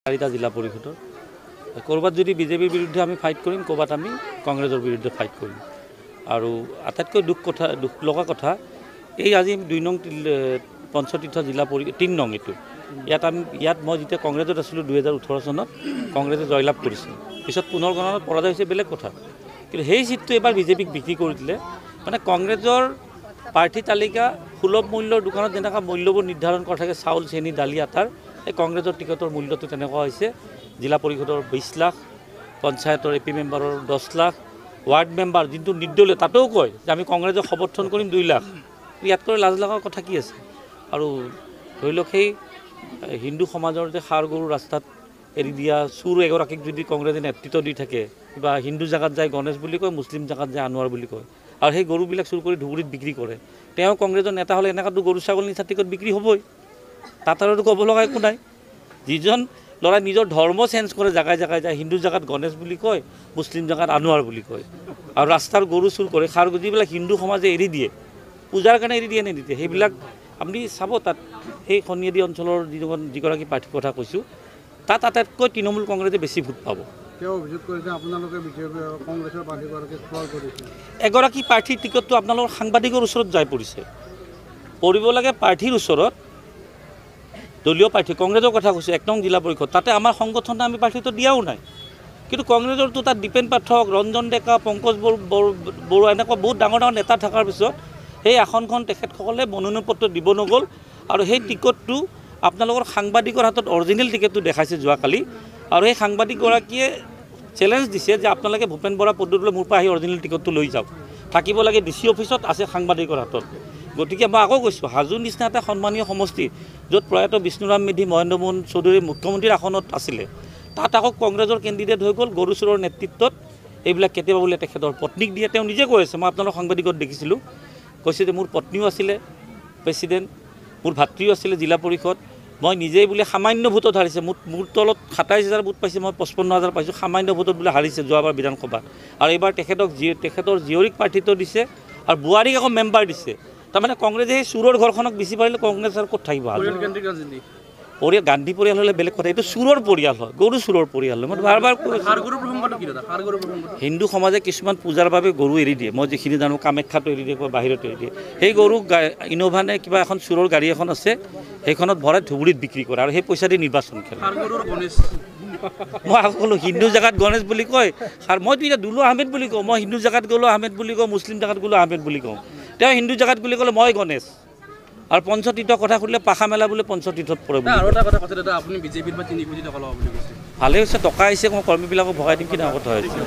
চাৰিটা জিলা পৰিষদৰ ক'ৰবাত যদি বিজেপিৰ বিৰুদ্ধে আমি ফাইট কৰিম, ক'ৰবাত আমি কংগ্ৰেছৰ বিৰুদ্ধে ফাইট কৰিম। আৰু আটাইতকৈ দুখ লগা কথা এই আজি 2 নং পঞ্চতীৰ্থ জিলা 3 নং এইটো ইয়াত মই যেতিয়া কংগ্ৰেছত আছিলোঁ 2018 চনত কংগ্ৰেছে জয়লাভ কৰিছিল। পিছত পুনৰ গণনাত পৰাজয় হৈছে বেলেগ কথা, কিন্তু সেই চিটটো এবাৰ বিজেপিক বিক্ৰী কৰি দিলে। মানে কংগ্ৰেছৰ প্ৰাৰ্থী তালিকা সুলভ মূল্যৰ দোকানত যেনেকুৱা মূল্যবোৰ নিৰ্ধাৰণ কৰা থাকে, চাউল, চেনি, দালি, আটাৰ, এই কংগ্ৰেছৰ টিকটৰ মূল্যটো তেনেকুৱা হৈছে। জিলা পৰিষদৰ 20 লাখ, পঞ্চায়তৰ এপি মেম্বাৰৰ 10 লাখ, ৱাৰ্ড মেম্বাৰ যোনটো নিৰ্দলীয় তাতেও কয় যে আমি কংগ্ৰেছক সমৰ্থন কৰিম 2 লাখ। ইয়াতকৈ লাজ লগাৰ কথা কি আছে? আৰু ধৰি লওক সেই হিন্দু সমাজৰ যে সাৰ গৰু ৰাস্তাত এৰি দিয়া চুৰ এগৰাকীক যদি কংগ্ৰেছে নেতৃত্ব দি থাকে, কিবা হিন্দু জেগাত যায় গণেশ বুলি কয়, মুছলিম জেগাত যায় আনোৱাৰ বুলি কয়, আৰু সেই গৰুবিলাক চুৰ কৰি ধুবুৰীত বিক্ৰী কৰে। তেওঁ কংগ্ৰেছৰ নেতা হ'লে এনেকুৱাতো গৰু ছাগলী নিচা টিকট বিক্ৰী হ'বই, তাত আৰু ক'ব লগা একো নাই। যিজন ল'ৰাই নিজৰ ধৰ্ম চেঞ্জ কৰে, জেগাই জেগাই যায়, হিন্দু জেগাত গণেশ বুলি কয়, মুছলিম জেগাত আনোৱাৰ বুলি কয়, আৰু ৰাস্তাৰ গৰু চুৰ কৰে, সাৰ যিবিলাক হিন্দু সমাজে এৰি দিয়ে, পূজাৰ কাৰণে এৰি দিয়ে নিদিয়ে, সেইবিলাক আপুনি চাব। তাত সেই সন্নিয়াদী অঞ্চলৰ যিগৰাকী প্ৰাৰ্থীৰ কথা কৈছোঁ, তাত আটাইতকৈ তৃণমূল কংগ্ৰেছে বেছি ভোট পাব। এগৰাকী প্ৰাৰ্থীৰ টিকটটো আপোনালোকৰ সাংবাদিকৰ ওচৰত যাই পৰিব লাগে, প্ৰাৰ্থীৰ ওচৰত। দলীয় প্ৰাৰ্থী কংগ্ৰেছৰ কথা কৈছোঁ, 1 নং জিলা পৰিষদ, তাতে আমাৰ সংগঠনে আমি প্ৰাৰ্থীটো দিয়াও নাই, কিন্তু কংগ্ৰেছৰতো তাত দীপেন পাঠক, ৰঞ্জন ডেকা, পংকজ বৰুৱা এনেকুৱা বহুত ডাঙৰ ডাঙৰ নেতা থকাৰ পিছত সেই আসনখন তেখেতসকলে মনোনয়ন পত্ৰ দিব নগ'ল। আৰু সেই টিকটটো আপোনালোকৰ সাংবাদিকৰ হাতত অৰিজিনেল টিকেটটো দেখাইছে যোৱাকালি, আৰু সেই সাংবাদিকগৰাকীয়ে চেলেঞ্জ দিছে যে আপোনালোকে ভূপেন বৰা পদ্ধতিলৈ মোৰ পৰা আহি অৰিজিনেল টিকটটো লৈ যাওক, থাকিব লাগে DC অফিচত, আছে সাংবাদিকৰ হাতত। গতিকে মই আকৌ কৈছোঁ, হাজোৰ নিচিনা এটা সন্মানীয় সমষ্টি য'ত প্ৰয়াত বিষ্ণুৰাম মেধি, মহেন্দ্ৰ মোহন চৌধুৰী মুখ্যমন্ত্ৰীৰ আসনত আছিলে, তাত আকৌ কংগ্ৰেছৰ কেণ্ডিডেট হৈ গ'ল গৰু চোৰৰ নেতৃত্বত। এইবিলাক কেতিয়াবা বোলে তেখেতৰ পত্নীক দিয়ে, তেওঁ নিজে কৈ আছে, মই আপোনালোকৰ সাংবাদিকত দেখিছিলোঁ, কৈছে যে মোৰ পত্নীও আছিলে প্ৰেছিডেণ্ট, মোৰ ভাতৃও আছিলে জিলা পৰিষদ, মই নিজেই বোলে সামান্য ভোটত হাৰিছে, মোৰ তলত 27,000 ভোট পাইছে, মই 55,000 পাইছোঁ, সামান্য ভোটত বোলে হাৰিছে যোৱাবাৰ বিধানসভাত। আৰু এইবাৰ তেখেতৰ জীয়ৰীক প্ৰাৰ্থিত্ব দিছে, আৰু বোৱাৰীক আকৌ মেম্বাৰ দিছে। তাৰমানে কংগ্ৰেছে সেই চোৰৰ ঘৰখনক বেছি পাৰিলে কংগ্ৰেছ আৰু ক'ত থাকিব? গান্ধী পৰিয়াল হ'লে বেলেগ কথা, এইটো চোৰৰ পৰিয়াল হয়, গৰু চোৰৰ পৰিয়াল হয়। মই বাৰ হিন্দু সমাজে কিছুমান পূজাৰ বাবে গৰু এৰি দিয়ে, মই যিখিনি জানো কামাখ্যাটো এৰি দিয়ে, বাহিৰত এৰি দিয়ে। সেই গৰু ইন'ভা নে কিবা এখন চোৰৰ গাড়ী এখন আছে, সেইখনত ভৰাই ধুবুৰীত বিক্ৰী কৰে, আৰু সেই পইচা দি নিৰ্বাচন খেলে। মই আকৌ ক'লোঁ হিন্দু জেগাত গণেশ বুলি কয়, আৰু মইতো এতিয়া দুলু আহমেদ বুলি কওঁ, মই হিন্দু জেগাত গ'লোঁ আহমেদ বুলি কওঁ, মুছলিম জেগাত গ'লোঁ আহমেদ বুলি কওঁ, তেওঁ হিন্দু জেগাত বুলি ক'লে মই গণেশ। আৰু পঞ্চতীৰ্থৰ কথা সুধিলে পাখা মেলা বোলে পঞ্চতীৰ্থত পৰে। ভালেই হৈছে, টকা আহিছে, মই কৰ্মীবিলাকক ভগাই দিম, কি ডাঙৰ কথা হৈছে।